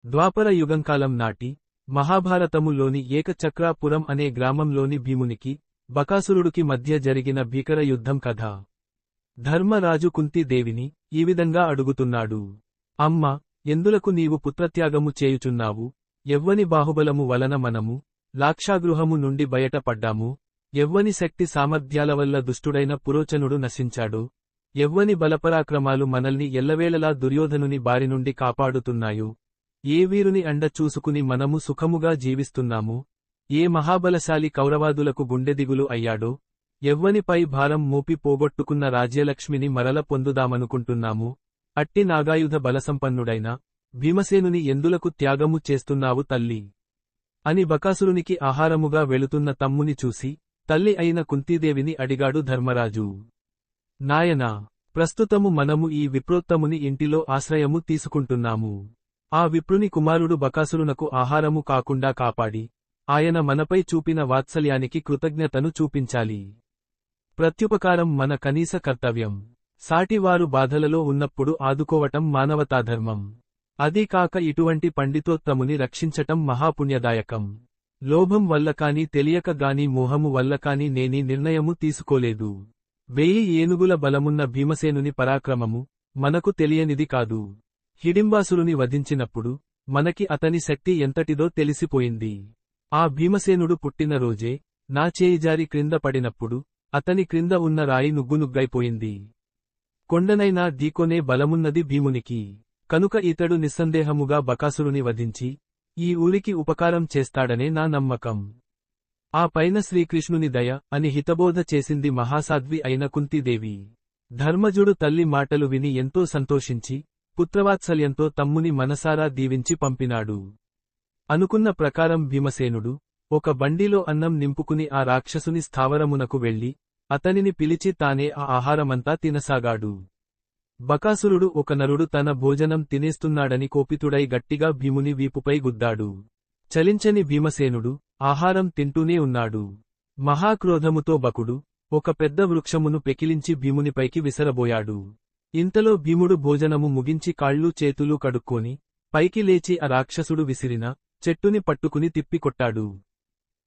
ద్వాపర యుగంకాలం నాటి మహాభారతములోని ఏకచక్రాపురం అనే గ్రామంలోని భీమునికి బకాసురుడికి మధ్య జరిగిన భీకర యుద్ధం కథ. ధర్మరాజు కుంతీదేవిని ఈ విధంగా అడుగుతున్నాడు. అమ్మా, ఎందులకు నీవు పుత్రత్యాగము చేయుచున్నావు? ఎవ్వని బాహుబలము వలన మనము లాక్షాగృహము నుండి బయట పడ్డాము? ఎవ్వని శక్తి సామర్థ్యాల వల్ల దుష్టుడైన పురోచనుడు నశించాడు? ఎవ్వని బలపరాక్రమాలు మనల్ని ఎల్లవేళలా దుర్యోధనుని బారినుండి కాపాడుతున్నాయో? ఏ వీరుని అండ చూసుకుని మనము సుఖముగా జీవిస్తున్నాము? ఏ మహాబలశాలి కౌరవాదులకు గుండెదిగులు అయ్యాడో? ఎవ్వనిపై భారం మోపి పోగొట్టుకున్న రాజ్యలక్ష్మిని మరల పొందుదామనుకుంటున్నాము? అట్టి నాగాయుధ బలసంపన్నుడైన భీమసేనుని ఎందులకు త్యాగము చేస్తున్నావు తల్లి? అని బకాసురునికి ఆహారముగా వెళుతున్న తమ్ముని చూసి తల్లి అయిన కుంతీదేవిని అడిగాడు ధర్మరాజు. నాయనా, ప్రస్తుతము మనము ఈ విప్రోత్తముని ఇంటిలో ఆశ్రయము తీసుకుంటున్నాము. ఆ విప్రుని కుమారుడు బకాసురునకు ఆహారము కాకుండా కాపాడి ఆయన మనపై చూపిన వాత్సల్యానికి కృతజ్ఞతను చూపించాలి. ప్రత్యుపకారం మన కనీస కర్తవ్యం. సాటివారు బాధలలో ఉన్నప్పుడు ఆదుకోవటం మానవతాధర్మం. అదీ కాక ఇటువంటి పండితోత్తముని రక్షించటం మహాపుణ్యదాయకం. లోభం వల్ల కాని తెలియక గాని మోహము వల్ల కాని నేనీ నిర్ణయము తీసుకోలేదు. 1000 ఏనుగుల బలమున్న భీమసేనుని పరాక్రమము మనకు తెలియనిది కాదు. హిడింబాసురుని వధించినప్పుడు మనకి అతని శక్తి ఎంతటిదో తెలిసిపోయింది. ఆ భీమసేనుడు పుట్టిన రోజే నా చేయిజారి క్రింద పడినప్పుడు అతని క్రింద ఉన్న రాయి నుగ్గునుగ్గైపోయింది. కొండనైనా ఢీకొనే బలమున్నది భీమునికి. కనుక ఇతడు నిస్సందేహముగా బకాసురుని వధించి ఈ ఊరికి ఉపకారం చేస్తాడనే నా నమ్మకం. ఆ పైన శ్రీకృష్ణుని దయ అని హితబోధ చేసింది మహాసాధ్వి అయిన కుంతీదేవి. ధర్మజుడు తల్లి మాటలు విని ఎంతో సంతోషించి పుత్రవాత్సల్యంతో తమ్ముని మనసారా దీవించి పంపినాడు. అనుకున్న ప్రకారం భీమసేనుడు ఒక బండిలో అన్నం నింపుకుని ఆ రాక్షసుని స్థావరమునకు వెళ్లి అతనిని పిలిచి తానే ఆ ఆహారమంతా తినసాగాడు. బకాసురుడు ఒక నరుడు తన భోజనం తినేస్తున్నాడని కోపితుడై గట్టిగా భీముని వీపుపై గుద్దాడు. చలించని భీమసేనుడు ఆహారం తింటూనే ఉన్నాడు. మహాక్రోధముతో బకుడు ఒక పెద్ద వృక్షమును పెకిలించి భీమునిపైకి విసరబోయాడు. ఇంతలో భీముడు భోజనము ముగించి కాళ్ళూ చేతులూ కడుక్కొని పైకి లేచి ఆ రాక్షసుడు విసిరిన చెట్టుని పట్టుకుని తిప్పికొట్టాడు.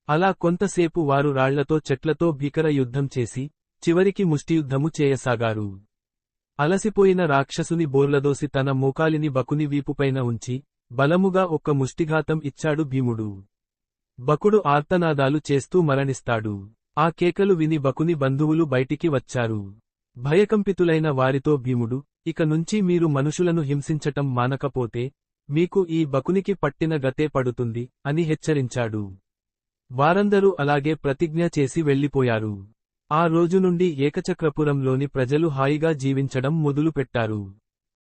అలా కొంతసేపు వారు రాళ్లతో చెట్లతో భీకర యుద్ధం చేసి చివరికి ముష్టియుద్ధము చేయసాగారు. అలసిపోయిన రాక్షసుని బోర్లదోసి తన మోకాలిని బకుని వీపుపైన ఉంచి బలముగా ఒక్క ముష్టిఘాతం ఇచ్చాడు భీముడు. బకుడు ఆర్తనాదాలు చేస్తూ మరణిస్తాడు. ఆ కేకలు విని బకుని బంధువులు బయటికి వచ్చారు. భయకంపితులైన వారితో భీముడు, ఇక నుంచి మీరు మనుషులను హింసించటం మానకపోతే మీకు ఈ బకునికి పట్టిన గతే పడుతుంది అని హెచ్చరించాడు. వారందరూ అలాగే ప్రతిజ్ఞ చేసి వెళ్లిపోయారు. ఆ రోజు నుండి ఏకచక్రపురంలోని ప్రజలు హాయిగా జీవించడం మొదలుపెట్టారు.